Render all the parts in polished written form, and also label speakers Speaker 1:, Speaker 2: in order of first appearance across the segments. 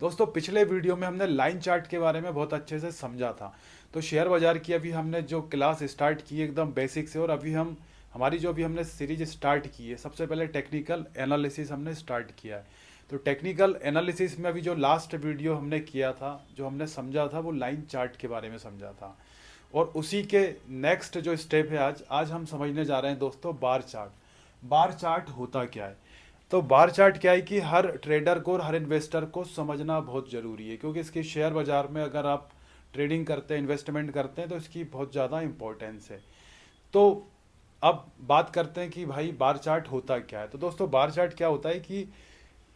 Speaker 1: दोस्तों पिछले वीडियो में हमने लाइन चार्ट के बारे में बहुत अच्छे से समझा था। तो शेयर बाजार की अभी हमने जो क्लास स्टार्ट की है एकदम बेसिक से, और अभी हम हमारी जो अभी हमने सीरीज स्टार्ट की है, सबसे पहले टेक्निकल एनालिसिस हमने स्टार्ट किया है। तो टेक्निकल एनालिसिस में अभी जो लास्ट वीडियो हमने किया था, जो हमने समझा था, वो लाइन चार्ट के बारे में समझा था। और उसी के नेक्स्ट जो स्टेप है, आज आज हम समझने जा रहे हैं दोस्तों बार चार्ट। बार चार्ट होता क्या है? तो बार चार्ट क्या है कि हर ट्रेडर को और हर इन्वेस्टर को समझना बहुत ज़रूरी है, क्योंकि इसकी शेयर बाज़ार में अगर आप ट्रेडिंग करते हैं, इन्वेस्टमेंट करते हैं, तो इसकी बहुत ज़्यादा इम्पोर्टेंस है। तो अब बात करते हैं कि भाई बार चार्ट होता क्या है। तो दोस्तों बार चार्ट क्या होता है कि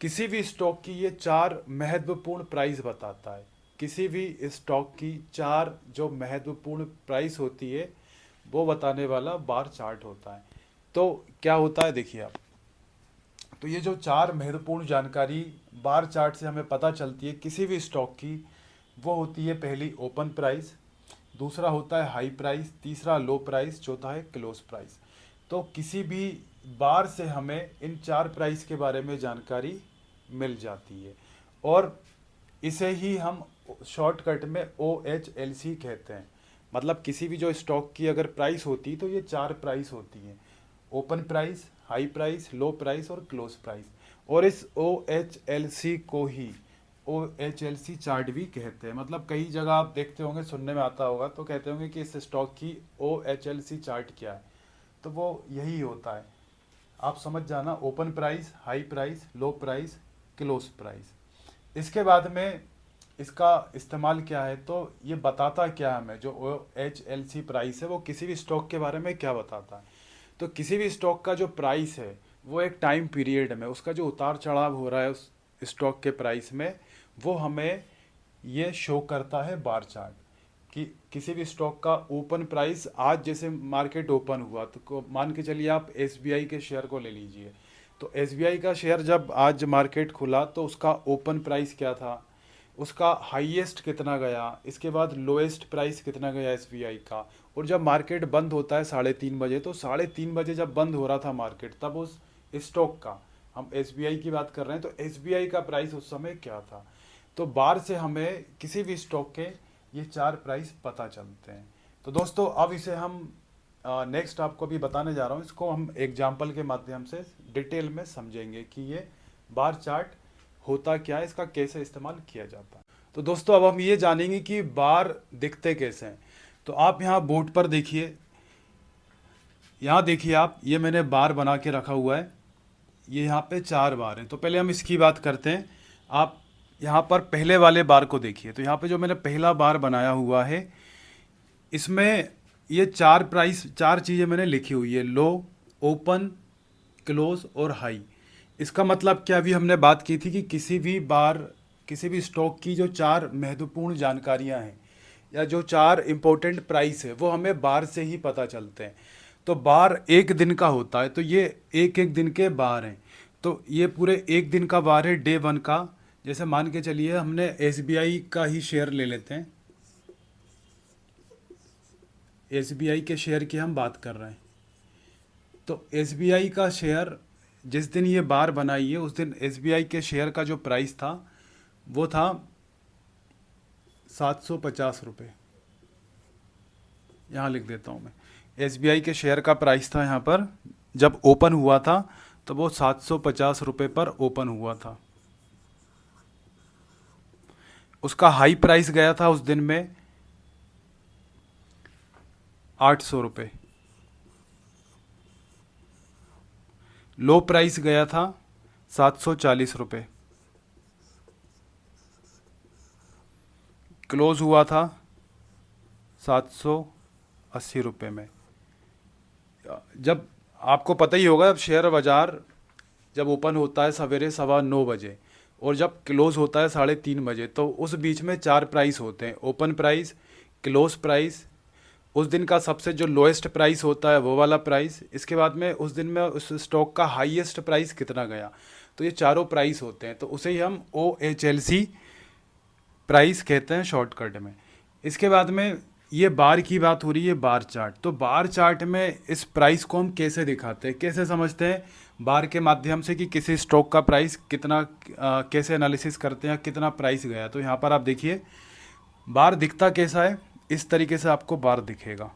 Speaker 1: किसी भी स्टॉक की ये चार महत्वपूर्ण प्राइस बताता है। किसी भी स्टॉक की चार जो महत्वपूर्ण प्राइस होती है, वो बताने वाला बार चार्ट होता है। तो क्या होता है देखिए आप। तो ये जो चार महत्वपूर्ण जानकारी बार चार्ट से हमें पता चलती है किसी भी स्टॉक की, वो होती है पहली ओपन प्राइस, दूसरा होता है हाई प्राइस, तीसरा लो प्राइस, चौथा है क्लोज प्राइस। तो किसी भी बार से हमें इन चार प्राइस के बारे में जानकारी मिल जाती है, और इसे ही हम शॉर्टकट में OHLC कहते हैं। मतलब किसी भी जो स्टॉक की अगर प्राइस होती तो ये चार प्राइस होती हैं: ओपन प्राइस, हाई प्राइस, लो प्राइस और क्लोज प्राइस। और इस OHLC को ही OHLC चार्ट भी कहते हैं। मतलब कई जगह आप देखते होंगे, सुनने में आता होगा, तो कहते होंगे कि इस स्टॉक की OHLC चार्ट क्या है। तो वो यही होता है, आप समझ जाना: ओपन प्राइस, हाई प्राइस, लो प्राइस, क्लोज प्राइस। इसके बाद में इसका इस्तेमाल क्या है, तो ये बताता क्या है हमें, जो OHLC प्राइस है वो किसी भी स्टॉक के बारे में क्या बताता है। तो किसी भी स्टॉक का जो प्राइस है, वो एक टाइम पीरियड में उसका जो उतार चढ़ाव हो रहा है उस स्टॉक के प्राइस में, वो हमें ये शो करता है बार चार्ट। कि किसी भी स्टॉक का ओपन प्राइस, आज जैसे मार्केट ओपन हुआ तो मान के चलिए आप SBI के शेयर को ले लीजिए। तो SBI का शेयर जब आज मार्केट खुला तो उसका ओपन प्राइस क्या था, उसका हाईएस्ट कितना गया, इसके बाद लोएस्ट प्राइस कितना गया SBI का। और जब मार्केट बंद होता है 3:30 बजे, तो 3:30 बजे जब बंद हो रहा था मार्केट, तब उस स्टॉक का, हम SBI की बात कर रहे हैं, तो SBI का प्राइस उस समय क्या था। तो बार से हमें किसी भी स्टॉक के ये चार प्राइस पता चलते हैं। तो दोस्तों अब इसे हम नेक्स्ट आपको अभी बताने जा रहा हूँ, इसको हम एग्जाम्पल के माध्यम से डिटेल में समझेंगे कि ये बार चार्ट होता क्या है, इसका कैसे इस्तेमाल किया जाता है। तो दोस्तों अब हम ये जानेंगे कि बार दिखते कैसे हैं। तो आप यहाँ बोर्ड पर देखिए, यहाँ देखिए आप, ये मैंने बार बना के रखा हुआ है। ये यहाँ पे चार बार हैं। तो पहले हम इसकी बात करते हैं। आप यहाँ पर पहले वाले बार को देखिए। तो यहाँ पे जो मैंने पहला बार बनाया हुआ है, इसमें ये चार प्राइस, चार चीज़ें मैंने लिखी हुई है: लो, ओपन, क्लोज और हाई। इसका मतलब क्या, अभी हमने बात की थी कि किसी भी बार, किसी भी स्टॉक की जो चार महत्वपूर्ण जानकारियां हैं, या जो चार इम्पोर्टेंट प्राइस है, वो हमें बार से ही पता चलते हैं। तो बार एक दिन का होता है, तो ये एक एक दिन के बार हैं। तो ये पूरे एक दिन का बार है, डे 1 का। जैसे मान के चलिए हमने SBI का ही शेयर ले लेते हैं। SBI के शेयर की हम बात कर रहे हैं। तो SBI का शेयर, जिस दिन ये बार बनाई है उस दिन SBI के शेयर का जो प्राइस था, वो था 750 रुपये। यहाँ लिख देता हूँ मैं। SBI के शेयर का प्राइस था यहाँ पर, जब ओपन हुआ था तो वो 750 रुपये पर ओपन हुआ था। उसका हाई प्राइस गया था उस दिन में 800 रुपये। लो प्राइस गया था 740 रुपये। क्लोज हुआ था 780 रुपये में। जब आपको पता ही होगा, जब शेयर बाज़ार जब ओपन होता है सवेरे 9:15 बजे, और जब क्लोज होता है 3:30 बजे, तो उस बीच में चार प्राइस होते हैं: ओपन प्राइस, क्लोज प्राइस, उस दिन का सबसे जो लोएस्ट प्राइस होता है वो वाला प्राइस, इसके बाद में उस दिन में उस स्टॉक का हाईएस्ट प्राइस कितना गया। तो ये चारों प्राइस होते हैं, तो उसे ही हम OHLC प्राइस कहते हैं शॉर्टकट में। इसके बाद में ये बार की बात हो रही है, बार चार्ट। तो बार चार्ट में इस प्राइस को हम कैसे दिखाते हैं, कैसे समझते हैं, बार के माध्यम से कि किसी स्टॉक का प्राइस कितना कैसे एनालिसिस करते हैं, कितना प्राइस गया। तो यहाँ पर आप देखिए बार दिखता कैसा है, इस तरीके से आपको बार दिखेगा,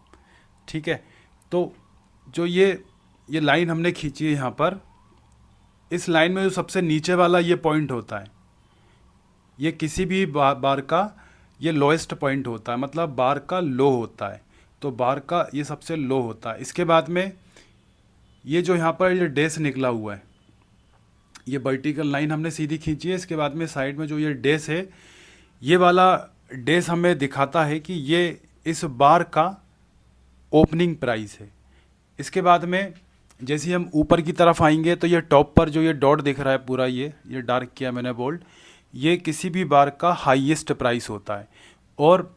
Speaker 1: ठीक है। तो जो ये लाइन हमने खींची है यहाँ पर, इस लाइन में जो सबसे नीचे वाला ये पॉइंट होता है, ये किसी भी बार का ये लोएस्ट पॉइंट होता है, मतलब बार का लो होता है। तो बार का ये सबसे लो होता है। इसके बाद में ये जो यहाँ पर ये डैश निकला हुआ है, ये वर्टिकल लाइन हमने सीधी खींची है। इसके बाद में साइड में जो ये डैश है, ये वाला डैश हमें दिखाता है कि ये इस बार का ओपनिंग प्राइस है। इसके बाद में जैसे ही हम ऊपर की तरफ आएंगे तो ये टॉप पर जो ये डॉट दिख रहा है पूरा, ये डार्क किया मैंने बोल्ड, ये किसी भी बार का हाईएस्ट प्राइस होता है। और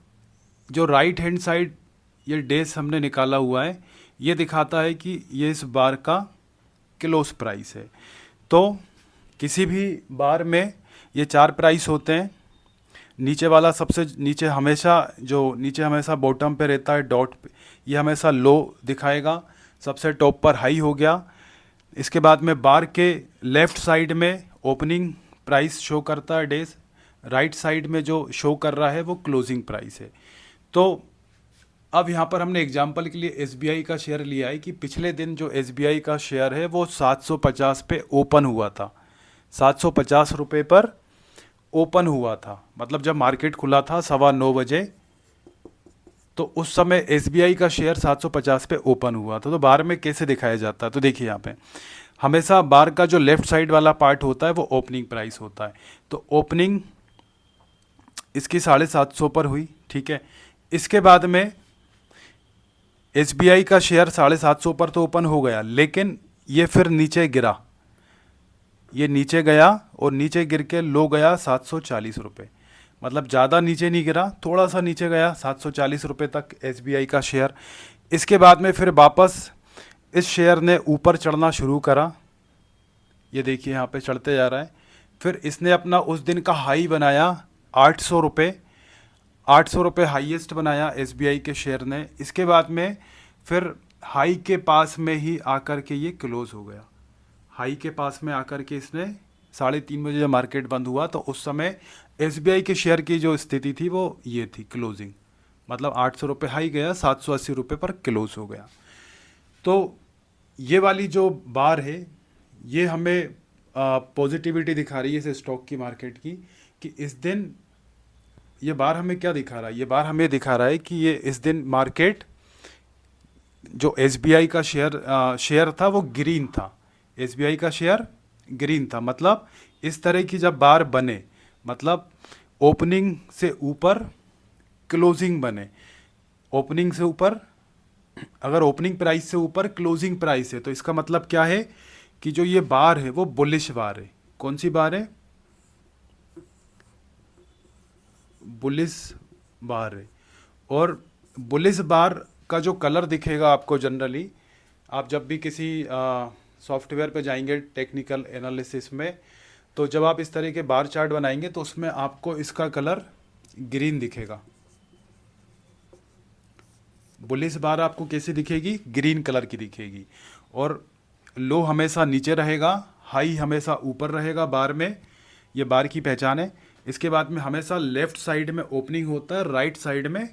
Speaker 1: जो राइट हैंड साइड ये डैश हमने निकाला हुआ है, ये दिखाता है कि ये इस बार का क्लोज प्राइस है। तो किसी भी बार में ये 4 प्राइस होते हैं। नीचे वाला सबसे नीचे हमेशा बॉटम पे रहता है डॉट पे, ये हमेशा लो दिखाएगा। सबसे टॉप पर हाई हो गया। इसके बाद में बार के लेफ़्ट साइड में ओपनिंग प्राइस शो करता है डैश, राइट साइड में जो शो कर रहा है वो क्लोजिंग प्राइस है। तो अब यहाँ पर हमने एग्जांपल के लिए एसबीआई का शेयर लिया है कि पिछले दिन जो एसबीआई का शेयर है वो 750 पे ओपन हुआ था, 750 रुपये पर ओपन हुआ था। मतलब जब मार्केट खुला था 9:15 बजे, तो उस समय एसबीआई का शेयर 750 पे ओपन हुआ था। तो बार में कैसे दिखाया जाता है, तो देखिए यहाँ पे हमेशा बार का जो लेफ़्ट साइड वाला पार्ट होता है वो ओपनिंग प्राइस होता है। तो ओपनिंग इसकी 750 पर हुई, ठीक है। इसके बाद में एसबीआई का शेयर 750 पर तो ओपन हो गया, लेकिन ये फिर नीचे गिरा, ये नीचे गया और नीचे गिर के लो गया 740 रुपये। मतलब ज़्यादा नीचे नहीं गिरा, थोड़ा सा नीचे गया 740 रुपये तक एसबीआई का शेयर। इसके बाद में फिर वापस इस शेयर ने ऊपर चढ़ना शुरू करा, ये देखिए यहाँ पे चढ़ते जा रहा है। फिर इसने अपना उस दिन का हाई बनाया 800 रुपये, 800 रुपये हाईएस्ट बनाया एसबीआई के शेयर ने। इसके बाद में फिर हाई के पास में ही आकर के ये क्लोज़ हो गया। हाई के पास में आकर के इसने 3:30 बजे जब मार्केट बंद हुआ तो उस समय एसबीआई के शेयर की जो स्थिति थी वो ये थी क्लोजिंग, मतलब 800 रुपये हाई गया, 780 रुपये पर क्लोज हो गया। तो ये वाली जो बार है ये हमें पॉजिटिविटी दिखा रही है इस स्टॉक की मार्केट की, कि इस दिन ये बार हमें क्या दिखा रहा है, ये बार हमें दिखा रहा है कि ये इस दिन मार्केट जो एसबीआई का शेयर था वो ग्रीन था, एसबीआई का शेयर ग्रीन था। मतलब इस तरह की जब बार बने, मतलब ओपनिंग से ऊपर क्लोजिंग बने, ओपनिंग से ऊपर, अगर ओपनिंग प्राइस से ऊपर क्लोजिंग प्राइस है तो इसका मतलब क्या है कि जो ये बार है वो बुलिश बार है। कौन सी बार है, बुलिश बार है। और बुलिश बार का जो कलर दिखेगा आपको, जनरली आप जब भी किसी सॉफ्टवेयर पे जाएंगे टेक्निकल एनालिसिस में, तो जब आप इस तरह के बार चार्ट बनाएंगे तो उसमें आपको इसका कलर ग्रीन दिखेगा। बुलिश बार आपको कैसी दिखेगी, ग्रीन कलर की दिखेगी। और लो हमेशा नीचे रहेगा, हाई हमेशा ऊपर रहेगा बार में, ये बार की पहचान है। इसके बाद में हमेशा लेफ्ट साइड में ओपनिंग होता है, राइट साइड में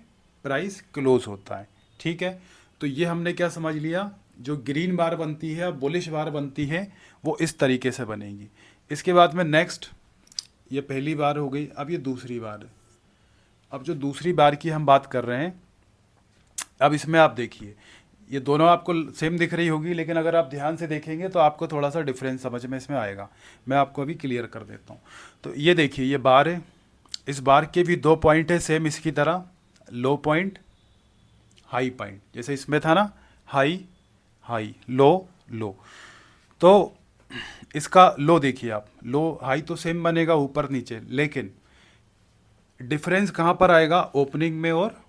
Speaker 1: प्राइस क्लोज होता है, ठीक है। तो ये हमने क्या समझ लिया, जो ग्रीन बार बनती है, बुलिश बार बनती है, वो इस तरीके से बनेगी। इसके बाद में नेक्स्ट, ये पहली बार हो गई, अब ये दूसरी बार है। अब जो दूसरी बार की हम बात कर रहे हैं, अब इसमें आप देखिए ये दोनों आपको सेम दिख रही होगी, लेकिन अगर आप ध्यान से देखेंगे तो आपको थोड़ा सा डिफरेंस समझ में इसमें आएगा। मैं आपको अभी क्लियर कर देता हूँ। तो ये देखिए ये बार है, इस बार के भी 2 पॉइंट है सेम इसकी तरह, लो पॉइंट, हाई पॉइंट, जैसे इसमें था ना, हाई हाई लो लो। तो इसका लो देखिए आप, लो हाई तो सेम बनेगा ऊपर नीचे, लेकिन डिफरेंस कहाँ पर आएगा, ओपनिंग में और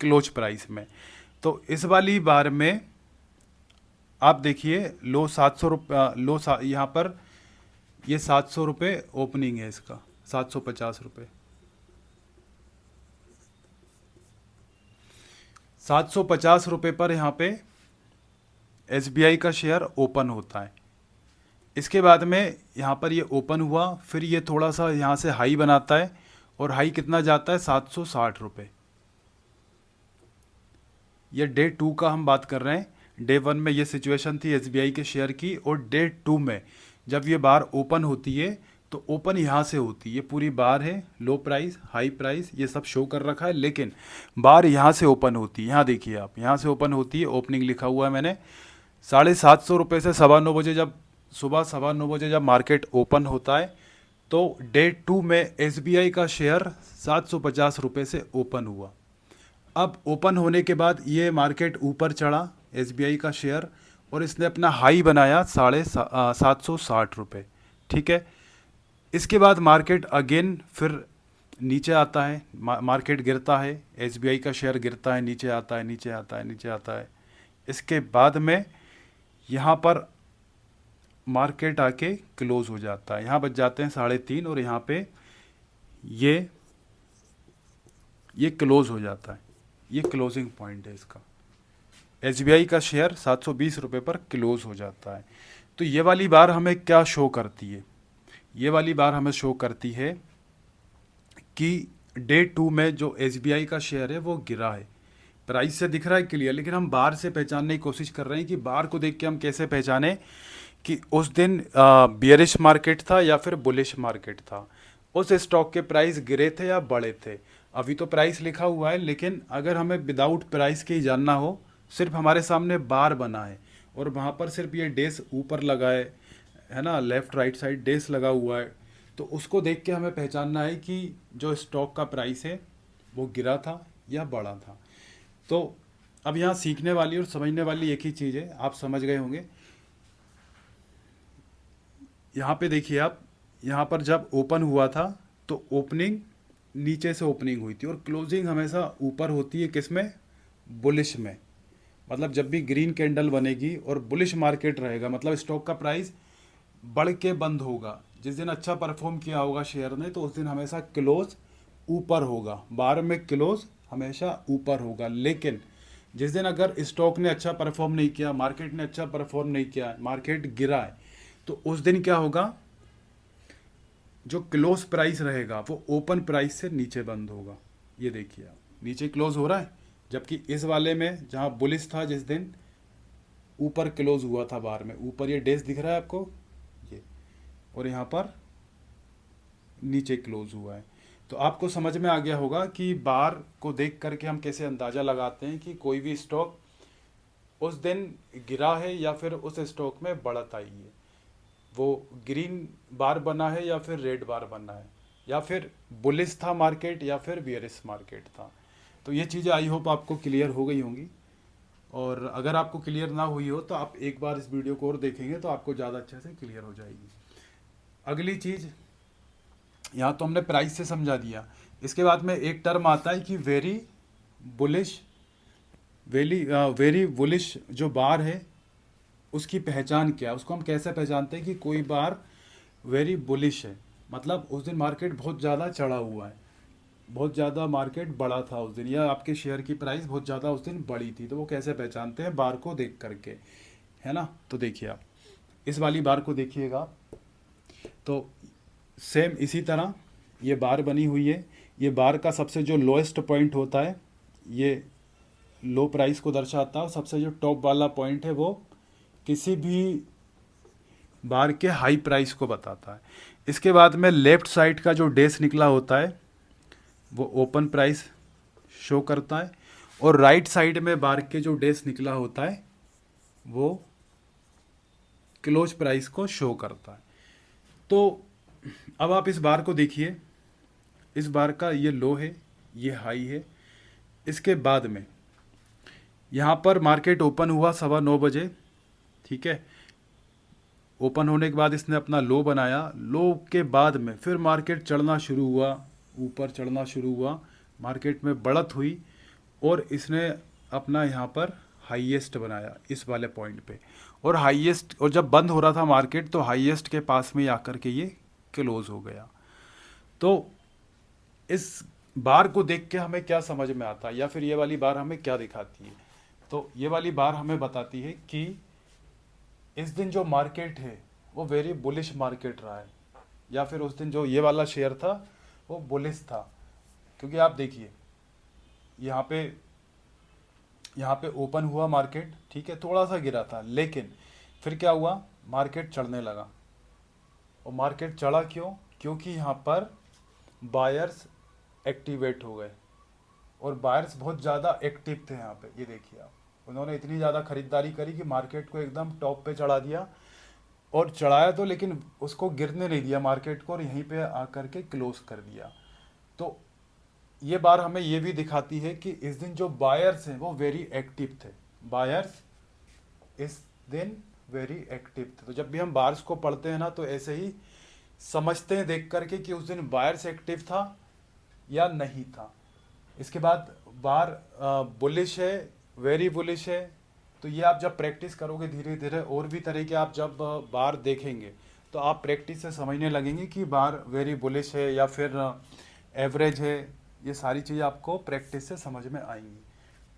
Speaker 1: क्लोज प्राइस में। तो इस वाली बार में आप देखिए लो 700 रुपये, यहाँ पर ये 700 रुपये ओपनिंग है इसका, 750 रुपये, 750 रुपये पर यहाँ पे एसबीआई का शेयर ओपन होता है, इसके बाद में यहाँ पर ये ओपन हुआ, फिर ये थोड़ा सा यहाँ से हाई बनाता है और हाई कितना जाता है 760 रुपये। ये डे 2 का हम बात कर रहे हैं। डे 1 में ये सिचुएशन थी एसबीआई के शेयर की, और डे 2 में जब ये बार ओपन होती है तो ओपन यहाँ से होती है। ये पूरी बार है, लो प्राइस हाई प्राइस ये सब शो कर रखा है, लेकिन बार यहाँ से ओपन होती है। यहाँ देखिए आप, यहाँ से ओपन होती है, ओपनिंग लिखा हुआ है मैंने 750 रुपये से 9:15 बजे, जब सुबह 9:15 जब मार्केट ओपन होता है तो डे 2 में एसबीआई का शेयर 750 रुपये से ओपन हुआ। अब ओपन होने के बाद ये मार्केट ऊपर चढ़ा एसबीआई का शेयर, और इसने अपना हाई बनाया 760 रुपये। ठीक है, इसके बाद मार्केट अगेन फिर नीचे आता है, मार्केट गिरता है, एसबीआई का शेयर गिरता है, नीचे आता है, नीचे आता है, नीचे आता है। इसके बाद में यहाँ पर मार्केट आके क्लोज हो जाता है। यहाँ बच जाते हैं 3.5, और यहाँ पे ये क्लोज हो जाता है। ये क्लोजिंग पॉइंट है इसका। एसबीआई का शेयर 720 रुपये पर क्लोज हो जाता है। तो ये वाली बार हमें क्या शो करती है? ये वाली बार हमें शो करती है कि डे 2 में जो एसबीआई का शेयर है वो गिरा है। प्राइस से दिख रहा है क्लियर, लेकिन हम बार से पहचानने की कोशिश कर रहे हैं कि बार को देख के हम कैसे पहचाने कि उस दिन बियरिश मार्केट था या फिर बुलिश मार्केट था, उस स्टॉक के प्राइस गिरे थे या बढ़े थे। अभी तो प्राइस लिखा हुआ है, लेकिन अगर हमें विदाउट प्राइस के ही जानना हो, सिर्फ हमारे सामने बार बना है और वहाँ पर सिर्फ ये डेस ऊपर लगा है ना, लेफ्ट राइट साइड डेस लगा हुआ है, तो उसको देख के हमें पहचानना है कि जो स्टॉक का प्राइस है वो गिरा था या बढ़ा था। तो अब यहाँ सीखने वाली और समझने वाली एक ही चीज़ है, आप समझ गए होंगे। यहाँ पे देखिए आप, यहाँ पर जब ओपन हुआ था तो ओपनिंग नीचे से ओपनिंग हुई थी, और क्लोजिंग हमेशा ऊपर होती है किसमें? बुलिश में। मतलब जब भी ग्रीन कैंडल बनेगी और बुलिश मार्केट रहेगा, मतलब स्टॉक का प्राइस बढ़ के बंद होगा। जिस दिन अच्छा परफॉर्म किया होगा शेयर ने, तो उस दिन हमेशा क्लोज ऊपर होगा, बार में क्लोज हमेशा ऊपर होगा। लेकिन जिस दिन अगर स्टॉक ने अच्छा परफॉर्म नहीं किया, मार्केट ने अच्छा परफॉर्म नहीं किया, मार्केट गिरा है, तो उस दिन क्या होगा? जो क्लोज प्राइस रहेगा वो ओपन प्राइस से नीचे बंद होगा। ये देखिए आप, नीचे क्लोज हो रहा है, जबकि इस वाले में जहाँ बुलिश था जिस दिन, ऊपर क्लोज हुआ था बार में। ऊपर ये डेस दिख रहा है आपको, ये, और यहाँ पर नीचे क्लोज हुआ है। तो आपको समझ में आ गया होगा कि बार को देख करके हम कैसे अंदाज़ा लगाते हैं कि कोई भी स्टॉक उस दिन गिरा है या फिर उस स्टॉक में बढ़त आई है। वो ग्रीन बार बना है या फिर रेड बार बना है, या फिर बुलिश था मार्केट या फिर बियरिश मार्केट था। तो ये चीज़ें आई होप आपको क्लियर हो गई होंगी, और अगर आपको क्लियर ना हुई हो तो आप एक बार इस वीडियो को और देखेंगे तो आपको ज़्यादा अच्छे से क्लियर हो जाएगी। अगली चीज़, यहाँ तो हमने प्राइस से समझा दिया। इसके बाद में एक टर्म आता है कि वेरी बुलिश जो बार है उसकी पहचान क्या है, उसको हम कैसे पहचानते हैं कि कोई बार वेरी बुलिश है? मतलब उस दिन मार्केट बहुत ज़्यादा चढ़ा हुआ है, बहुत ज़्यादा मार्केट बढ़ा था उस दिन, या आपके शेयर की प्राइस बहुत ज़्यादा उस दिन बढ़ी थी। तो वो कैसे पहचानते हैं? बार को देख करके, है ना। तो देखिए आप इस वाली बार को देखिएगा, तो सेम इसी तरह ये बार बनी हुई है। ये बार का सबसे जो लोएस्ट पॉइंट होता है ये लो प्राइस को दर्शाता है, और सबसे जो टॉप वाला पॉइंट है वो किसी भी बार के हाई प्राइस को बताता है। इसके बाद में लेफ़्ट साइड का जो डेस निकला होता है वो ओपन प्राइस शो करता है, और राइट साइड में बार के जो डेस निकला होता है वो क्लोज प्राइस को शो करता है। तो अब आप इस बार को देखिए, इस बार का ये लो है, ये हाई है। इसके बाद में यहाँ पर मार्केट ओपन हुआ 9:15 बजे, ठीक है। ओपन होने के बाद इसने अपना लो बनाया, लो के बाद में फिर मार्केट चढ़ना शुरू हुआ, ऊपर चढ़ना शुरू हुआ, मार्केट में बढ़त हुई, और इसने अपना यहाँ पर हाईएस्ट बनाया इस वाले पॉइंट पे, और हाईएस्ट, और जब बंद हो रहा था मार्केट तो हाईएस्ट के पास में आकर के ये क्लोज हो गया। तो इस बार को देख के हमें क्या समझ में आता है, या फिर ये वाली बार हमें क्या दिखाती है? तो ये वाली बार हमें बताती है कि इस दिन जो मार्केट है वो वेरी बुलिश मार्केट रहा है, या फिर उस दिन जो ये वाला शेयर था वो बुलिश था। क्योंकि आप देखिए यहाँ पे ओपन हुआ मार्केट, ठीक है, थोड़ा सा गिरा था, लेकिन फिर क्या हुआ, मार्केट चढ़ने लगा। और मार्केट चढ़ा क्यों? क्योंकि यहाँ पर बायर्स एक्टिवेट हो गए, और बायर्स बहुत ज़्यादा एक्टिव थे यहाँ पे। ये देखिए आप, उन्होंने इतनी ज़्यादा खरीदारी करी कि मार्केट को एकदम टॉप पे चढ़ा दिया। और चढ़ाया तो, लेकिन उसको गिरने नहीं दिया मार्केट को, और यहीं पे आकर के क्लोज कर दिया। तो ये बार हमें ये भी दिखाती है कि इस दिन जो बायर्स हैं वो वेरी एक्टिव थे। बायर्स इस दिन वेरी एक्टिव थे। तो जब भी हम बायर्स को पढ़ते हैं ना, तो ऐसे ही समझते हैं देख करके कि उस दिन बायर्स एक्टिव था या नहीं था। इसके बाद बार बुलिश है, वेरी बुलिश है। तो ये आप जब प्रैक्टिस करोगे धीरे धीरे, और भी तरह के आप जब बार देखेंगे तो आप प्रैक्टिस से समझने लगेंगे कि बार वेरी बुलिश है या फिर एवरेज है। ये सारी चीज़ें आपको प्रैक्टिस से समझ में आएंगी।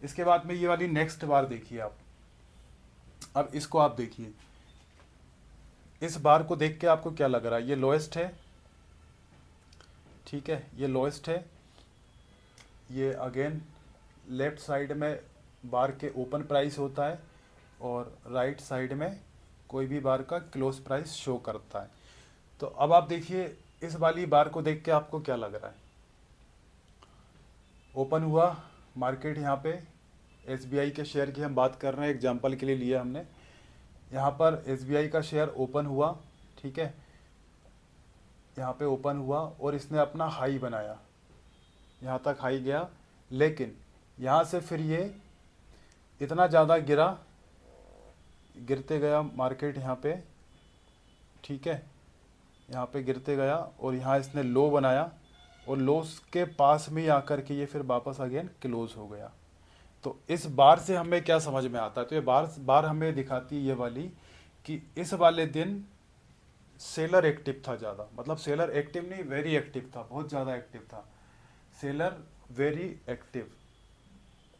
Speaker 1: इसके बाद में ये वाली नेक्स्ट बार देखिए आप। अब इसको आप देखिए, इस बार को देख के आपको क्या लग रहा है? ये लोएस्ट है, ठीक है, ये लोएस्ट है। ये अगेन लेफ्ट साइड में बार के ओपन प्राइस होता है, और राइट साइड में कोई भी बार का क्लोज प्राइस शो करता है। तो अब आप देखिए इस वाली बार को देख के आपको क्या लग रहा है? ओपन हुआ मार्केट, यहाँ पे एसबीआई के शेयर की हम बात कर रहे हैं, एग्जांपल के लिए लिया हमने। यहाँ पर एसबीआई का शेयर ओपन हुआ, ठीक है, यहाँ पे ओपन हुआ और इसने अपना हाई बनाया, यहाँ तक हाई गया, लेकिन यहाँ से फिर ये इतना ज़्यादा गिरा, गिरते गया मार्केट यहाँ पे, ठीक है, यहाँ पे गिरते गया, और यहाँ इसने लो बनाया, और लो के पास में ही आकर के ये फिर वापस अगेन क्लोज हो गया। तो इस बार से हमें क्या समझ में आता है? तो ये बार हमें दिखाती है ये वाली कि इस वाले दिन सेलर एक्टिव था ज़्यादा। मतलब सेलर एक्टिव नहीं, वेरी एक्टिव था, बहुत ज़्यादा एक्टिव था। सेलर वेरी एक्टिव,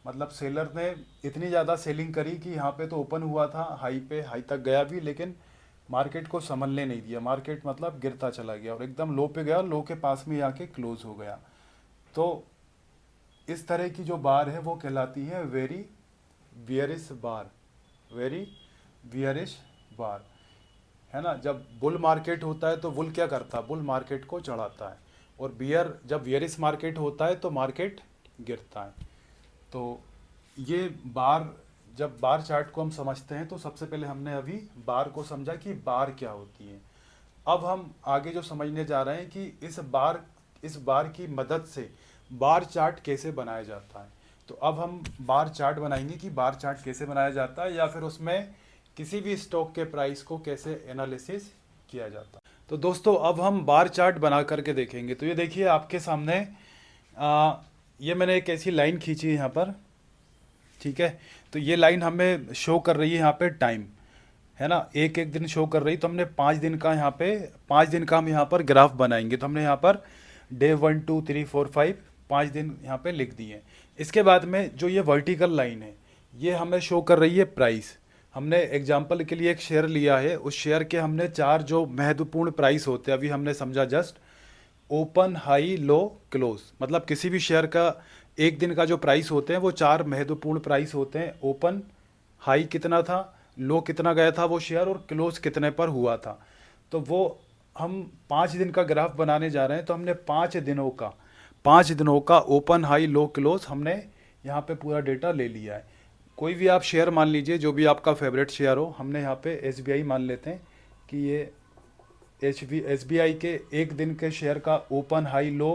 Speaker 1: मतलब सेलर ने इतनी ज़्यादा सेलिंग करी कि यहाँ पे तो ओपन हुआ था हाई पे, हाई तक गया भी, लेकिन मार्केट को संभलने नहीं दिया। मार्केट मतलब गिरता चला गया और एकदम लो पे गया, लो के पास में आके क्लोज हो गया। तो इस तरह की जो बार है वो कहलाती है वेरी बियरिश बार, वेरी बियरिश बार, है ना। जब बुल मार्केट होता है तो बुल क्या करता है? बुल मार्केट को चढ़ाता है, और बियर जब बियरिश मार्केट होता है तो मार्केट गिरता है। तो ये बार, जब बार चार्ट को हम समझते हैं तो सबसे पहले हमने अभी बार को समझा कि बार क्या होती है। अब हम आगे जो समझने जा रहे हैं कि इस बार की मदद से बार चार्ट कैसे बनाया जाता है। तो अब हम बार चार्ट बनाएंगे कि बार चार्ट कैसे बनाया जाता है, या फिर उसमें किसी भी स्टॉक के प्राइस को कैसे एनालिसिस किया जाता है। तो दोस्तों अब हम बार चार्ट बना करके देखेंगे। तो ये देखिए आपके सामने ये मैंने एक ऐसी लाइन खींची है यहाँ पर, ठीक है। तो ये लाइन हमें शो कर रही है यहाँ पे टाइम, है ना, एक एक दिन शो कर रही। तो हमने 5 दिन का यहाँ पे 5 दिन का हम यहाँ पर ग्राफ बनाएंगे। तो हमने यहाँ पर डे 1 2 3 4 5 5 दिन यहाँ पे लिख दिए। इसके बाद में जो ये वर्टिकल लाइन है ये हमें शो कर रही है प्राइस। हमने एग्जाम्पल के लिए एक शेयर लिया है, उस शेयर के हमने 4 जो महत्वपूर्ण प्राइस होते हैं अभी हमने समझा just, open high low close. मतलब किसी भी शेयर का एक दिन का जो प्राइस होते हैं वो 4 महत्वपूर्ण प्राइस होते हैं। ओपन हाई कितना था, लो कितना गया था वो शेयर, और क्लोज कितने पर हुआ था। तो वो हम 5 दिन का ग्राफ बनाने जा रहे हैं। तो हमने 5 दिनों का ओपन हाई लो क्लोज हमने यहाँ पे पूरा डेटा ले लिया है। कोई भी आप शेयर मान लीजिए, जो भी आपका फेवरेट शेयर हो। हमने यहाँ पे एसबीआई मान लेते हैं कि ये एसबीआई के एक दिन के शेयर का ओपन हाई लो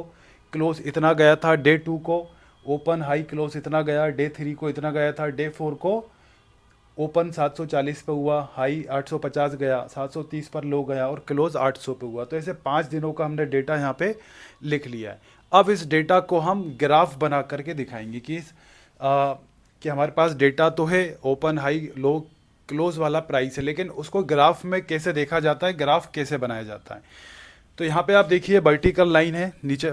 Speaker 1: क्लोज इतना गया था। डे 2 को ओपन हाई क्लोज इतना गया, डे 3 को इतना गया था, डे 4 को ओपन 740 पे हुआ, हाई 850 गया, 730 पर लो गया, और क्लोज 800 पे हुआ। तो ऐसे 5 दिनों का हमने डेटा यहाँ पे लिख लिया है। अब इस डेटा को हम ग्राफ बना करके दिखाएंगे कि हमारे पास डेटा तो है, ओपन हाई लो क्लोज वाला प्राइस है, लेकिन उसको ग्राफ में कैसे देखा जाता है, ग्राफ कैसे बनाया जाता है। तो यहाँ पे आप देखिए वर्टिकल लाइन है नीचे,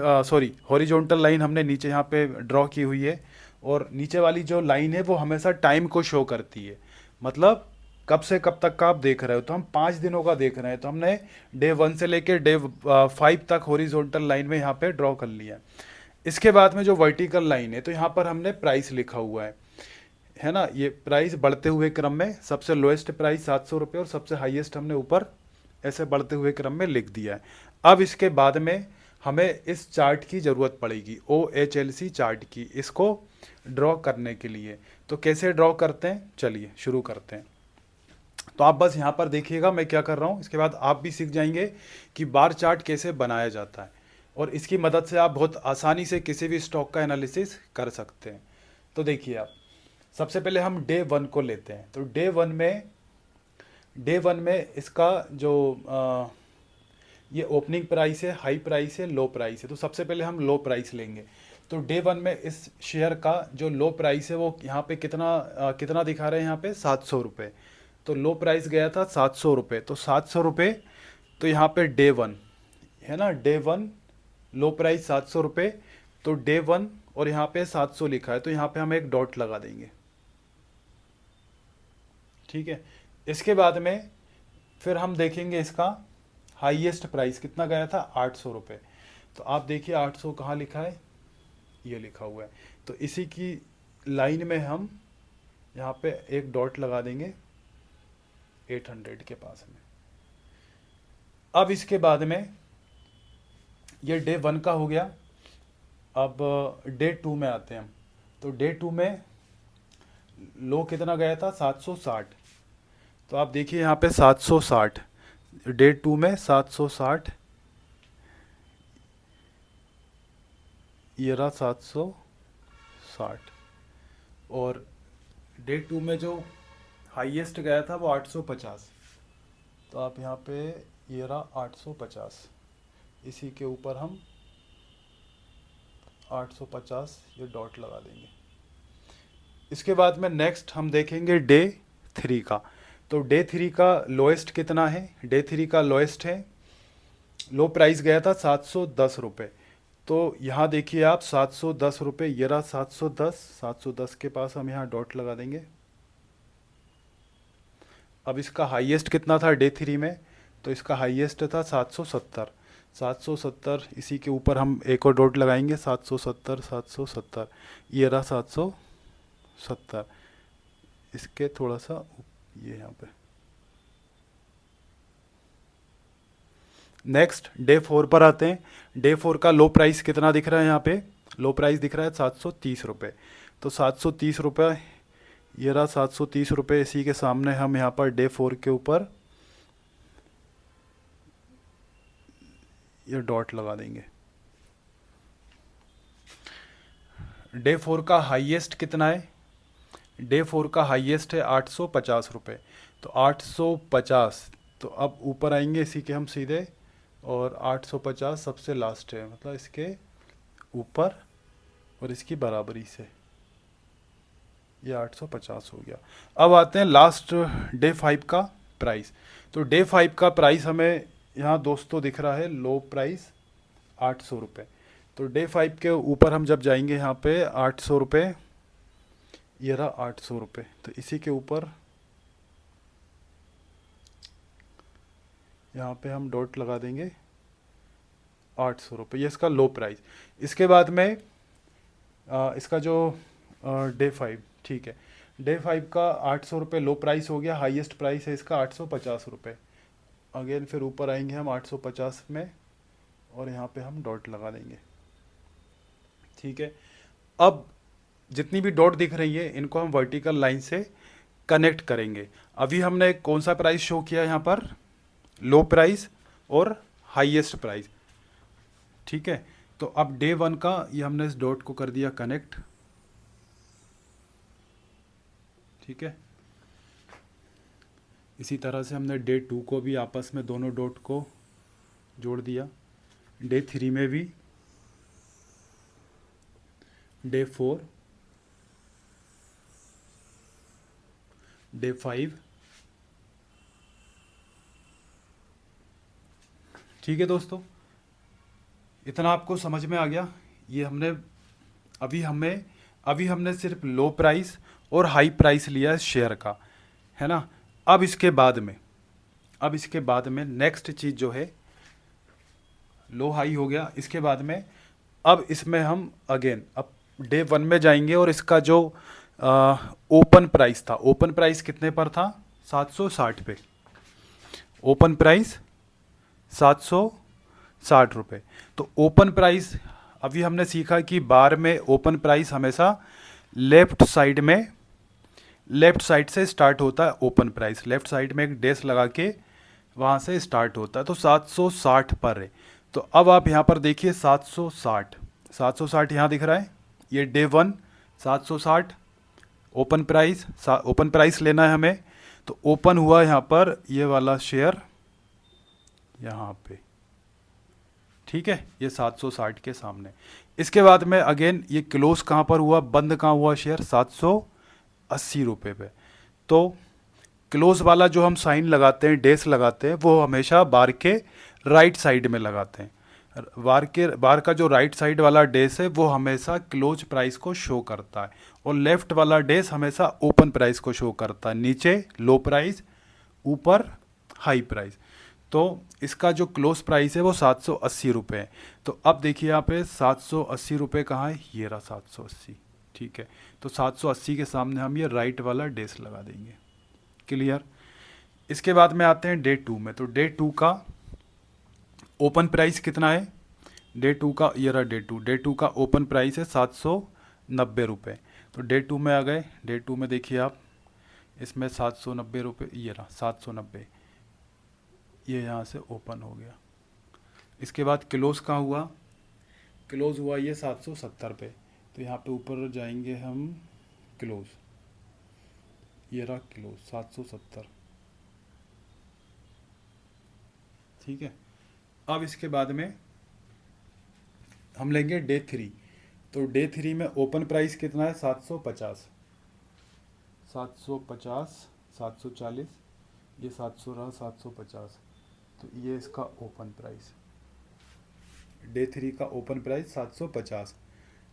Speaker 1: हॉरिजॉन्टल लाइन हमने नीचे यहाँ पे ड्रॉ की हुई है, और नीचे वाली जो लाइन है वो हमेशा टाइम को शो करती है। मतलब कब से कब तक का आप देख रहे हो, तो हम 5 दिनों का देख रहे हैं, तो हमने डे 1 से लेके डे 5 तक हॉरिजॉन्टल लाइन में यहाँ पे ड्रॉ कर लिया है। इसके बाद में जो वर्टिकल लाइन है, तो यहाँ पर हमने प्राइस लिखा हुआ है ना, ये प्राइस बढ़ते हुए क्रम में, सबसे लोएस्ट प्राइस 700 रुपये और सबसे हाईएस्ट हमने ऊपर ऐसे बढ़ते हुए क्रम में लिख दिया है। अब इसके बाद में हमें इस चार्ट की ज़रूरत पड़ेगी, OHLC चार्ट की, इसको ड्रॉ करने के लिए। तो कैसे ड्रॉ करते हैं, चलिए शुरू करते हैं। तो आप बस यहाँ पर देखिएगा मैं क्या कर रहा हूँ, इसके बाद आप भी सीख जाएंगे कि बार चार्ट कैसे बनाया जाता है, और इसकी मदद से आप बहुत आसानी से किसी भी स्टॉक का एनालिसिस कर सकते हैं। तो देखिए आप, सबसे पहले हम डे 1 को लेते हैं। तो डे वन में इसका जो ये ओपनिंग प्राइस है, हाई प्राइस है, लो प्राइस है। तो सबसे पहले हम लो प्राइस लेंगे। तो डे 1 में इस शेयर का जो लो प्राइस है वो यहाँ पे कितना दिखा रहे हैं, यहाँ पे 700 रुपये। तो लो प्राइस गया था 700 रुपये, तो 700 रुपये, तो यहाँ पे डे 1 है ना, डे 1 लो प्राइस 700 रुपये, तो डे 1 और यहाँ पे 700 लिखा है, तो यहाँ पे हम एक डॉट लगा देंगे। ठीक है, इसके बाद में फिर हम देखेंगे इसका हाईएस्ट प्राइस कितना गया था, 800 रुपये। तो आप देखिए 800 कहाँ लिखा है, ये लिखा हुआ है। तो इसी की लाइन में हम यहाँ पे एक डॉट लगा देंगे 800 के पास में। अब इसके बाद में ये डे 1 का हो गया। अब डे 2 में आते हैं हम। तो डे 2 में लो कितना गया था, 760। तो आप देखिए यहाँ पे 760, डे 2 में 760, ये रहा 760। और डे 2 में जो हाईएस्ट गया था वो 850। तो आप यहाँ पे ये रहा 850, इसी के ऊपर हम 850 ये डॉट लगा देंगे। इसके बाद में नेक्स्ट हम देखेंगे डे 3 का। तो डे 3 का लोएस्ट कितना है, डे 3 का लोएस्ट है, लो प्राइस गया था 710 रुपये। तो यहाँ देखिए आप 710 रुपये, ये रहा 710 के पास हम यहाँ डॉट लगा देंगे। अब इसका हाईएस्ट कितना था डे 3 में, तो इसका हाईएस्ट था 770, इसी के ऊपर हम एक और डॉट लगाएंगे, 770, ये रहा 770, इसके थोड़ा सा ये यहाँ पे। नेक्स्ट डे 4 पर आते हैं। डे 4 का लो प्राइस कितना दिख रहा है, यहाँ पे लो प्राइस दिख रहा है 730 रुपये। तो 730 रुपये, ये रहा 730 रुपये, इसी के सामने हम यहाँ पर डे 4 के ऊपर ये डॉट लगा देंगे। डे 4 का हाईएस्ट कितना है, डे 4 का हाईएस्ट है 850 रुपये। तो 850, तो अब ऊपर आएंगे इसी के हम सीधे, और 850 सबसे लास्ट है, मतलब इसके ऊपर और इसकी बराबरी से ये 850 हो गया। अब आते हैं लास्ट डे 5 का प्राइस। तो डे 5 का प्राइस हमें यहाँ दोस्तों दिख रहा है लो प्राइस 800 रुपये। तो डे 5 के ऊपर हम जब जाएंगे यहाँ पे 800 रुपये, ये रहा 800 रुपये, तो इसी के ऊपर यहाँ पे हम डॉट लगा देंगे 800 रुपये, ये इसका लो प्राइस। इसके बाद में इसका जो डे 5, ठीक है, डे 5 का 800 रुपये लो प्राइस हो गया, हाईएस्ट प्राइस है इसका 850 रुपये। अगेन फिर ऊपर आएंगे हम 850 में, और यहाँ पे हम डॉट लगा देंगे। ठीक है, अब जितनी भी डॉट दिख रही है इनको हम वर्टिकल लाइन से कनेक्ट करेंगे। अभी हमने कौन सा प्राइस शो किया यहाँ पर, लो प्राइस और हाईएस्ट प्राइस। ठीक है, तो अब डे 1 का ये हमने इस डॉट को कर दिया कनेक्ट। ठीक है, इसी तरह से हमने डे 2 को भी आपस में दोनों डॉट को जोड़ दिया, डे 3 में भी, डे 4, डे 5। ठीक है दोस्तों, इतना आपको समझ में आ गया। ये अभी हमने सिर्फ लो प्राइस और हाई प्राइस लिया है शेयर का, है ना। अब इसके बाद में अब इसके बाद में नेक्स्ट चीज़ जो है, लो हाई हो गया। इसके बाद में अब इसमें हम अगेन अब डे वन में जाएंगे और इसका जो ओपन प्राइस था, ओपन प्राइस कितने पर था? 760 पे। ओपन प्राइस 760 रुपये। तो ओपन प्राइस अभी हमने सीखा कि बार में ओपन प्राइस हमेशा लेफ्ट साइड से स्टार्ट होता है। ओपन प्राइस लेफ्ट साइड में एक डैश लगा के वहाँ से स्टार्ट होता है। तो 760 पर है। तो अब आप यहाँ पर देखिए 760 यहाँ दिख रहा है, ये डे वन 760 ओपन प्राइस लेना है हमें। तो ओपन हुआ यहाँ पर ये वाला शेयर यहाँ पे, ठीक है, ये 760 के सामने। इसके बाद में अगेन ये क्लोज कहाँ पर हुआ, बंद कहाँ हुआ शेयर? 780 रुपये पे। तो क्लोज वाला जो हम साइन लगाते हैं, डैश लगाते हैं, वो हमेशा बार के राइट साइड में लगाते हैं। बार का जो राइट साइड वाला डैश है वो हमेशा क्लोज प्राइस को शो करता है, और लेफ्ट वाला डैश हमेशा ओपन प्राइस को शो करता है। नीचे लो प्राइस, ऊपर हाई प्राइस। तो इसका जो क्लोज प्राइस है वो 780 रुपये है। तो अब देखिए यहाँ पे 780 रुपये कहाँ है? ये रहा 780, ठीक है। तो 780 के सामने हम ये राइट वाला डैश लगा देंगे। क्लियर? इसके बाद में आते हैं डे टू में। तो डे टू का ओपन प्राइस कितना है? डे टू का ये रहा डे टू का ओपन प्राइस है 790 रुपये। तो डे टू में आ गए। डे टू में देखिए आप, इसमें 790 रुपये, ये रहा 790, ये यहाँ से ओपन हो गया। इसके बाद क्लोज कहाँ हुआ? क्लोज हुआ ये 770 पे। तो यहाँ पे ऊपर जाएंगे हम, क्लोज, ये रहा क्लोज 770, ठीक है। अब इसके बाद में हम लेंगे डे थ्री। तो डे थ्री में ओपन प्राइस कितना है? 750, 740, ये 700 रहा, 750। तो ये इसका ओपन प्राइस, डे थ्री का ओपन प्राइस 750।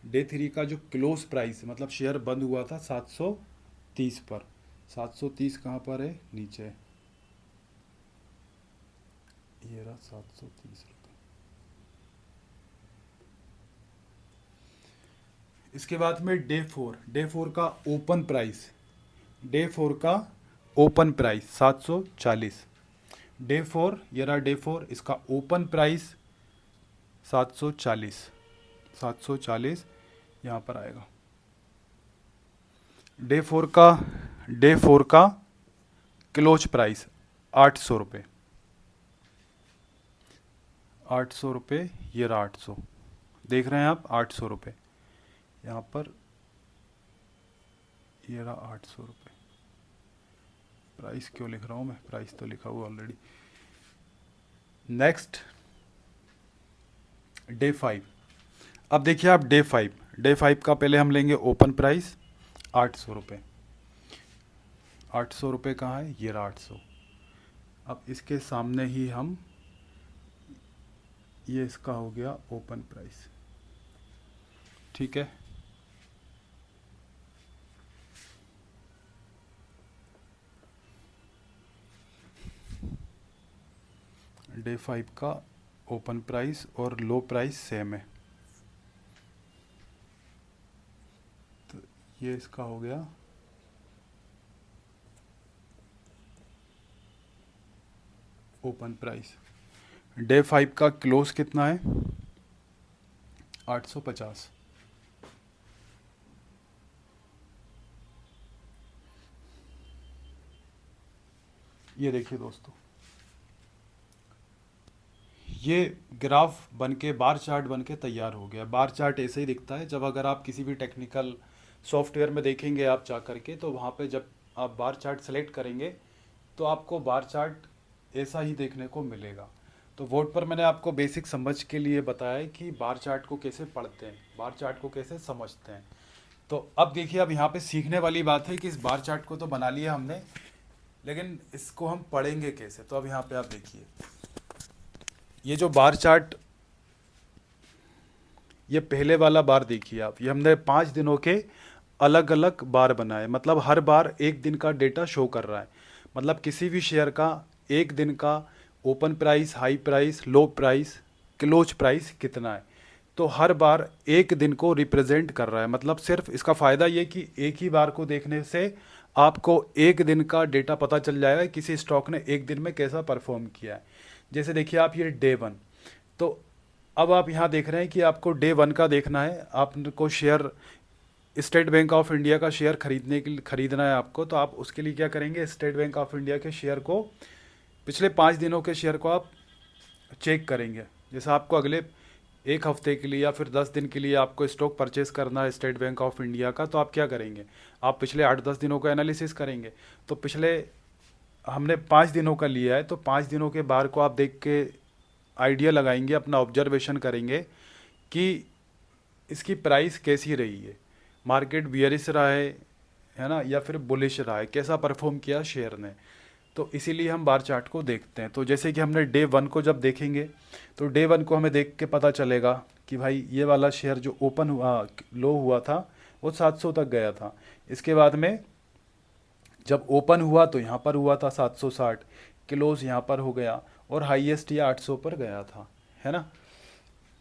Speaker 1: डे थ्री का जो क्लोज प्राइस मतलब शेयर बंद हुआ था 730 पर। 730 कहाँ पर है? नीचे, ये रहा 730 रुपये। इसके बाद में डे फोर का ओपन प्राइस, डे फोर का ओपन प्राइस 740। डे फोर, ये रहा डे फोर, इसका ओपन प्राइस 740, 740 यहाँ पर आएगा। डे फोर का क्लोज प्राइस 800 रुपये, 800 रुपये, ये रहा 800, देख रहे हैं आप 800 रुपये यहाँ पर, ये रहा 800 रुपये। प्राइस क्यों लिख रहा हूँ मैं? प्राइस तो लिखा हुआ ऑलरेडी। Next day five. अब देखिए आप डे फाइव का पहले हम लेंगे ओपन प्राइस 800 रुपये। 800 रुपये कहाँ है? ये रहा 800। अब इसके सामने ही हम, ये इसका हो गया ओपन प्राइस, ठीक है। डे फाइव का ओपन प्राइस और लो प्राइस सेम है, तो ये इसका हो गया ओपन प्राइस। डे फाइव का क्लोज कितना है? 850। ये देखिए दोस्तों, ये ग्राफ बन के, बार चार्ट बन के तैयार हो गया। बार चार्ट ऐसे ही दिखता है जब अगर आप किसी भी टेक्निकल सॉफ्टवेयर में देखेंगे आप जा करके, तो वहाँ पे जब आप बार चार्ट सेलेक्ट करेंगे तो आपको बार चार्ट ऐसा ही देखने को मिलेगा। तो वोट पर मैंने आपको बेसिक समझ के लिए बताया है कि बार चार्ट को कैसे पढ़ते हैं, बार चार्ट को कैसे समझते हैं। तो अब देखिए, अब यहाँ पे सीखने वाली बात है कि इस बार चार्ट को तो बना लिया हमने, लेकिन इसको हम पढ़ेंगे कैसे। तो अब यहाँ पे आप देखिए, ये जो बार चार्ट, ये पहले वाला बार देखिए आप, ये हमने 5 दिनों के अलग अलग बार बनाए, मतलब हर बार एक दिन का डेटा शो कर रहा है। मतलब किसी भी शेयर का एक दिन का ओपन प्राइस, हाई प्राइस, लो प्राइस, क्लोज प्राइस कितना है। तो हर बार एक दिन को रिप्रेजेंट कर रहा है। मतलब सिर्फ इसका फ़ायदा ये कि एक ही बार को देखने से आपको एक दिन का डेटा पता चल जाएगा कि किसी स्टॉक ने एक दिन में कैसा परफॉर्म किया है। जैसे देखिए आप ये डे वन, तो अब आप यहाँ देख रहे हैं कि आपको डे वन का देखना है। आपको share state bank of India का शेयर खरीदने के लिए खरीदना है आपको, तो आप उसके लिए क्या करेंगे, स्टेट बैंक ऑफ इंडिया के शेयर को, पिछले 5 दिनों के शेयर को आप चेक करेंगे। जैसे आपको अगले एक हफ्ते के लिए या फिर 10 दिन के लिए आपको स्टॉक परचेस करना है स्टेट बैंक ऑफ इंडिया का, तो आप क्या करेंगे, आप पिछले 8-10 दिनों का एनालिसिस करेंगे। तो पिछले हमने 5 दिनों का लिया है, तो 5 दिनों के बार को आप देख के आइडिया लगाएंगे, अपना ऑब्जर्वेशन करेंगे कि इसकी प्राइस कैसी रही है, मार्केट बियरिश रहा है ना, या फिर बुलिश रहा है, कैसा परफॉर्म किया शेयर ने। तो इसीलिए हम बार चार्ट को देखते हैं। तो जैसे कि हमने डे वन को जब देखेंगे, तो डे वन को हमें देख के पता चलेगा कि भाई ये वाला शेयर जो ओपन हुआ, लो हुआ था, वो 700 तक गया था। इसके बाद में जब ओपन हुआ तो यहाँ पर हुआ था 760, क्लोज यहाँ पर हो गया, और हाईएस्ट ये 800 पर गया था, है ना।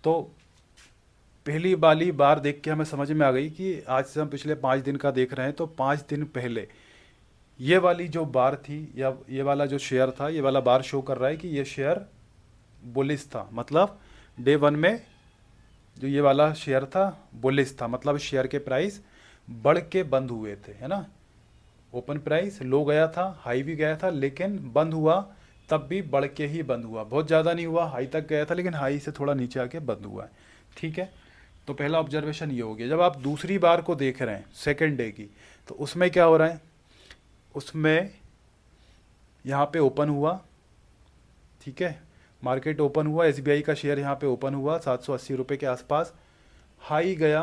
Speaker 1: तो पहली वाली बार देख के हमें समझ में आ गई कि आज से हम पिछले 5 दिन का देख रहे हैं, तो 5 दिन पहले ये वाली जो बार थी, या ये वाला जो शेयर था, ये वाला बार शो कर रहा है कि ये शेयर बुलिश था। मतलब डे वन में जो ये वाला शेयर था बुलिश था, मतलब शेयर के प्राइस बढ़ के बंद हुए थे, है ना। ओपन प्राइस लो गया था, हाई भी गया था, लेकिन बंद हुआ तब भी बढ़ के ही बंद हुआ। बहुत ज़्यादा नहीं हुआ, हाई तक गया था लेकिन हाई से थोड़ा नीचे आके बंद हुआ है, ठीक है। तो पहला ऑब्जर्वेशन ये हो गया। जब आप दूसरी बार को देख रहे हैं सेकेंड डे की, तो उसमें क्या हो रहा है, उसमें यहाँ पे ओपन हुआ, ठीक है, मार्केट ओपन हुआ, एसबीआई का शेयर यहाँ पे ओपन हुआ 780 रुपये के आसपास, हाई गया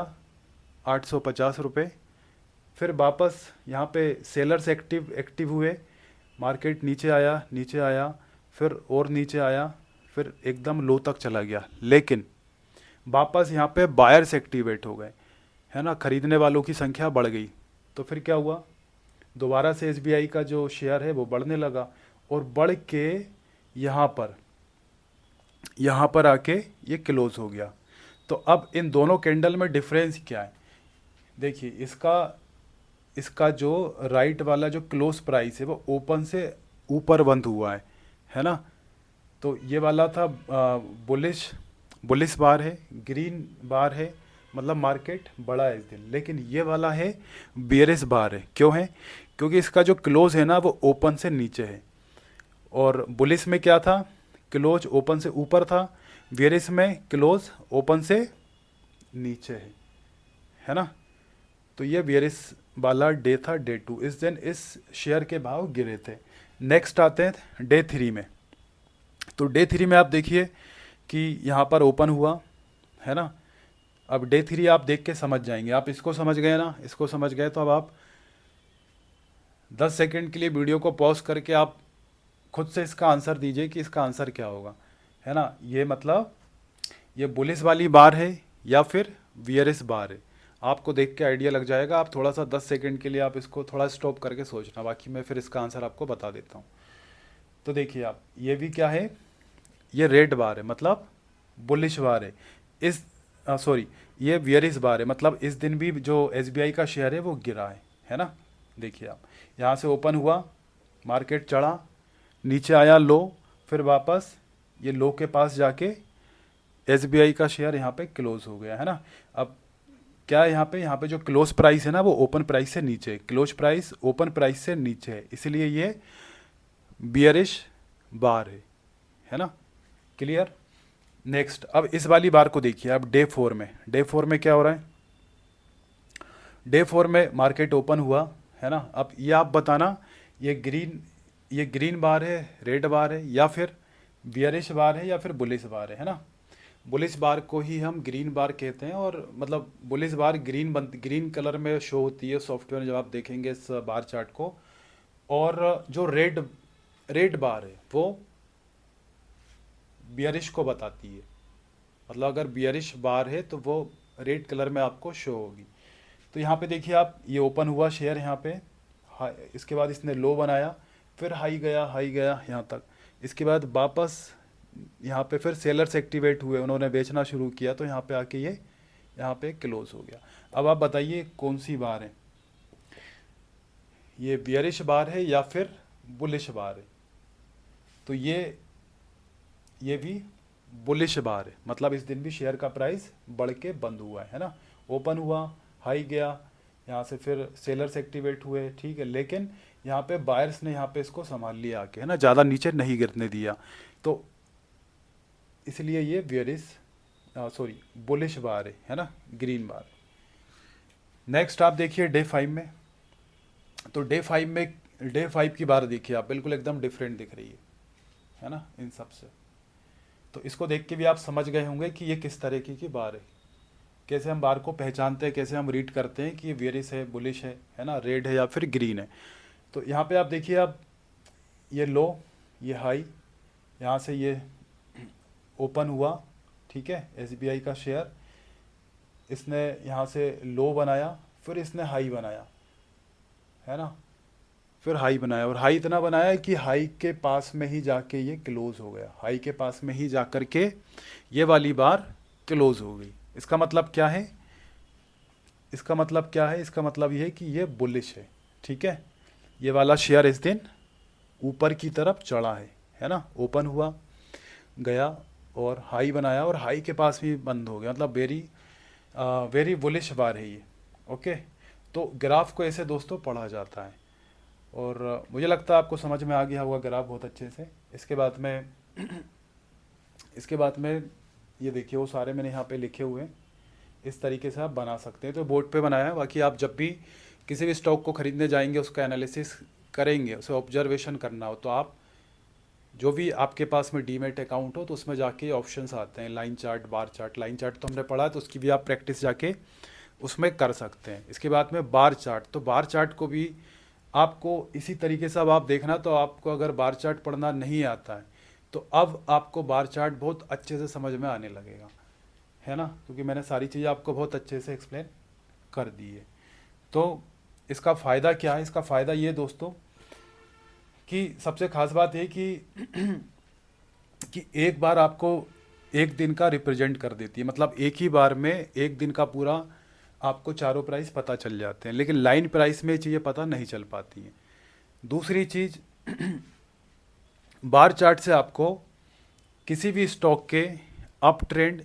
Speaker 1: 850 रुपये, फिर वापस यहाँ पे सेलर्स एक्टिव हुए, मार्केट नीचे आया, फिर और नीचे आया, फिर एकदम लो तक चला गया, लेकिन वापस यहाँ पे बायर्स एक्टिवेट हो गए, है ना, खरीदने वालों की संख्या बढ़ गई। तो फिर क्या हुआ, दोबारा से एसबीआई का जो शेयर है वो बढ़ने लगा, और बढ़ के यहाँ पर आके ये क्लोज हो गया। तो अब इन दोनों कैंडल में डिफरेंस क्या है, देखिए इसका जो राइट वाला जो क्लोज प्राइस है वो ओपन से ऊपर बंद हुआ है ना। तो ये वाला था बुलिश बार है, ग्रीन बार है, मतलब मार्केट बड़ा है इस दिन। लेकिन ये वाला है बियरिश बार है। क्यों है, क्योंकि इसका जो क्लोज है ना वो ओपन से नीचे है, और बुलिश में क्या था, क्लोज ओपन से ऊपर था, बियरिश में क्लोज ओपन से नीचे है ना। तो ये बियरिश वाला डे था, डे टू। इस दिन इस शेयर के भाव गिरे थे। नेक्स्ट आते हैं डे थ्री में। तो डे थ्री में आप देखिए कि यहाँ पर ओपन हुआ, है ना। अब डे थ्री आप देख के समझ जाएंगे, आप इसको समझ गए ना, इसको समझ गए तो अब आप 10 सेकंड के लिए वीडियो को पॉज करके आप खुद से इसका आंसर दीजिए कि इसका आंसर क्या होगा, है ना। ये मतलब ये बुलिश वाली बार है या फिर बियरिश बार है, आपको देख के आइडिया लग जाएगा। आप थोड़ा सा 10 सेकंड के लिए आप इसको थोड़ा स्टॉप करके सोचना, बाकी मैं फिर इसका आंसर आपको बता देता हूँ। तो देखिए आप, ये भी क्या है, ये रेड बार है, मतलब बुलिश बार है। इस सॉरी, ये बियरिश बार है, मतलब इस दिन भी जो एसबीआई का शेयर है वो गिरा है ना। देखिए आप, यहाँ से ओपन हुआ, मार्केट चढ़ा, नीचे आया लो, फिर वापस ये लो के पास जाके एसबीआई का शेयर यहाँ पे क्लोज हो गया, है ना। अब क्या है यहाँ पे जो क्लोज प्राइस है ना वो ओपन प्राइस से नीचे है, क्लोज प्राइस ओपन प्राइस से नीचे है, इसलिए ये बियरिश बार है ना। क्लियर। नेक्स्ट, अब इस वाली बार को देखिए। अब डे फोर में क्या हो रहा है, डे फोर में मार्केट ओपन हुआ, है ना। अब ये आप बताना, ये ग्रीन बार है, रेड बार है, या फिर बियरिश बार है, या फिर बुलिश बार है ना। बुलिश बार को ही हम ग्रीन बार कहते हैं, और मतलब बुलिश बार ग्रीन कलर में शो होती है सॉफ्टवेयर में जब आप देखेंगे इस बार चार्ट को। और जो रेड बार है वो बियरिश को बताती है, मतलब अगर बियरिश बार है तो वो रेड कलर में आपको शो होगी। तो यहाँ पे देखिए आप, ये ओपन हुआ शेयर यहाँ पे, हाँ, इसके बाद इसने लो बनाया, फिर हाई गया यहाँ तक। इसके बाद वापस यहाँ पे फिर सेलर्स एक्टिवेट हुए, उन्होंने बेचना शुरू किया, तो यहाँ पे आके ये यहाँ पे क्लोज हो गया। अब आप बताइए कौन सी बार है, ये बियरिश बार है या फिर बुलिश बार है? तो ये भी बुलिश बार है, मतलब इस दिन भी शेयर का प्राइस बढ़ के बंद हुआ है ना। ओपन हुआ, हाई गया, यहाँ से फिर सेलर्स एक्टिवेट हुए, ठीक है, लेकिन यहाँ पे बायर्स ने यहाँ पे इसको संभाल लिया आके, है ना, ज़्यादा नीचे नहीं गिरने दिया, तो इसलिए ये बियरिश सॉरी बुलिश बार है ना, ग्रीन बार। नेक्स्ट आप देखिए डे 5 में, तो डे 5 की बार देखिए आप, बिल्कुल एकदम डिफरेंट दिख रही है ना इन सब से। तो इसको देख के भी आप समझ गए होंगे कि ये किस तरीके की बार है, कैसे हम बार को पहचानते हैं, कैसे हम रीड करते हैं कि ये बियरिश है, बुलिश है ना, रेड है या फिर ग्रीन है। तो यहाँ पे आप देखिए, आप ये लो, ये हाई, यहाँ से ये ओपन हुआ, ठीक है, एसबीआई का शेयर, इसने यहाँ से लो बनाया, फिर इसने हाई बनाया, है ना, फिर हाई बनाया, और हाई इतना बनाया कि हाई के पास में ही जाके ये क्लोज हो गया, हाई के पास में ही जाकर के ये वाली बार क्लोज हो गई। इसका मतलब क्या है, इसका मतलब ये है कि ये बुलिश है, ठीक है। ये वाला शेयर इस दिन ऊपर की तरफ चढ़ा है ना, ओपन हुआ, गया और हाई बनाया, और हाई के पास भी बंद हो गया, मतलब वेरी बुलिश बार है ये। ओके, तो ग्राफ को ऐसे दोस्तों पढ़ा जाता है, और मुझे लगता है आपको समझ में आ गया होगा ग्राफ बहुत अच्छे से। इसके बाद में ये देखिए, वो सारे मैंने यहाँ पे लिखे हुए हैं, इस तरीके से आप बना सकते हैं। तो बोर्ड पे बनाया है, बाकी आप जब भी किसी भी स्टॉक को खरीदने जाएंगे, उसका एनालिसिस करेंगे, उसे ऑब्जर्वेशन करना हो, तो आप जो भी आपके पास में डीमेट अकाउंट हो, तो उसमें जाके ऑप्शंस आते हैं, line chart, bar chart. Line chart तो हमने पढ़ा है, तो उसकी भी आप प्रैक्टिस जाके उसमें कर सकते हैं। इसके बाद में बार चार्ट, तो बार चार्ट को भी आपको इसी तरीके से अब आप देखना, तो आपको अगर बार चार्ट पढ़ना नहीं आता है, तो अब आपको बार चार्ट बहुत अच्छे से समझ में आने लगेगा, है ना, क्योंकि मैंने सारी चीज़ें आपको बहुत अच्छे से एक्सप्लेन कर दी है। तो इसका फ़ायदा क्या है, इसका फ़ायदा ये दोस्तों कि सबसे ख़ास बात ये कि एक बार आपको एक दिन का रिप्रेजेंट कर देती है, मतलब एक ही बार में एक दिन का पूरा आपको चारों प्राइस पता चल जाते हैं, लेकिन लाइन प्राइस में ये चीज़ें पता नहीं चल पाती हैं। दूसरी चीज़, बार चार्ट से आपको किसी भी स्टॉक के अप ट्रेंड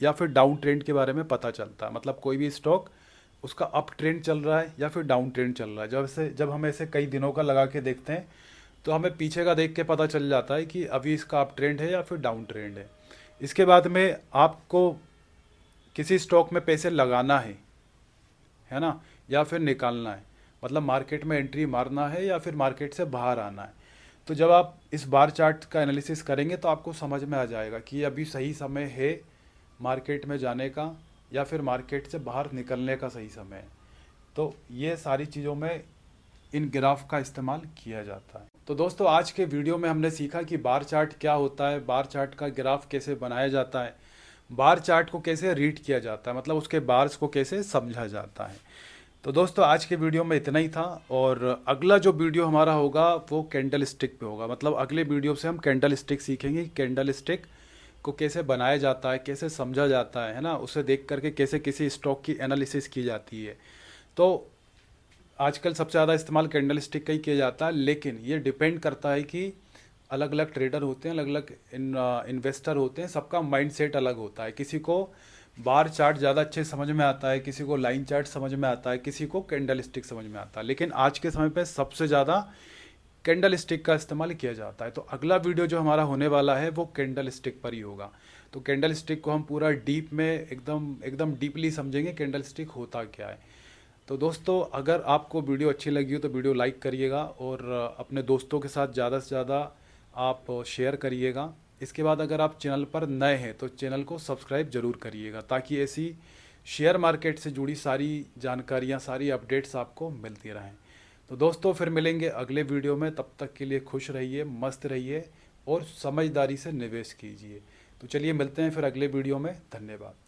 Speaker 1: या फिर डाउन ट्रेंड के बारे में पता चलता है, मतलब कोई भी स्टॉक उसका अप ट्रेंड चल रहा है या फिर डाउन ट्रेंड चल रहा है। जब हम ऐसे कई दिनों का लगा के देखते हैं, तो हमें पीछे का देख के पता चल जाता है कि अभी इसका अप ट्रेंड है या फिर डाउन ट्रेंड है। इसके बाद में आपको किसी स्टॉक में पैसे लगाना है ना, या फिर निकालना है, मतलब मार्केट में एंट्री मारना है या फिर मार्केट से बाहर आना है। तो जब आप इस बार चार्ट का एनालिसिस करेंगे, तो आपको समझ में आ जाएगा कि अभी सही समय है मार्केट में जाने का या फिर मार्केट से बाहर निकलने का सही समय है। तो ये सारी चीज़ों में इन ग्राफ का इस्तेमाल किया जाता है। तो दोस्तों, आज के वीडियो में हमने सीखा कि बार चार्ट क्या होता है, बार चार्ट का ग्राफ कैसे बनाया जाता है, बार चार्ट को कैसे रीड किया जाता है, मतलब उसके बार्स को कैसे समझा जाता है। तो दोस्तों, आज के वीडियो में इतना ही था, और अगला जो वीडियो हमारा होगा वो कैंडल स्टिक पे होगा। मतलब अगले वीडियो से हम कैंडल स्टिक सीखेंगे, कैंडल स्टिक को कैसे बनाया जाता है, कैसे समझा जाता है ना, उसे देख करके कैसे किसी स्टॉक की एनालिसिस की जाती है। तो आजकल सबसे ज़्यादा इस्तेमाल कैंडल स्टिक का ही किया जाता है, लेकिन ये डिपेंड करता है कि अलग अलग ट्रेडर होते हैं, अलग अलग इन्वेस्टर होते हैं, सबका माइंडसेट अलग होता है। किसी को बार चार्ट ज़्यादा अच्छे समझ में आता है, किसी को लाइन चार्ट समझ में आता है, किसी को कैंडल स्टिक समझ में आता है, लेकिन आज के समय पे सबसे ज़्यादा कैंडल स्टिक का इस्तेमाल किया जाता है। तो अगला वीडियो जो हमारा होने वाला है वो कैंडल स्टिक पर ही होगा। तो कैंडल स्टिक को हम पूरा डीप में एकदम डीपली समझेंगे, कैंडल स्टिक होता क्या है। तो दोस्तों, अगर आपको वीडियो अच्छी लगी हो तो वीडियो लाइक करिएगा, और अपने दोस्तों के साथ ज़्यादा से ज़्यादा आप शेयर करिएगा। इसके बाद अगर आप चैनल पर नए हैं तो चैनल को सब्सक्राइब ज़रूर करिएगा, ताकि ऐसी शेयर मार्केट से जुड़ी सारी जानकारियाँ, सारी अपडेट्स आपको मिलती रहें। तो दोस्तों, फिर मिलेंगे अगले वीडियो में। तब तक के लिए खुश रहिए, मस्त रहिए और समझदारी से निवेश कीजिए। तो चलिए मिलते हैं फिर अगले वीडियो में। धन्यवाद।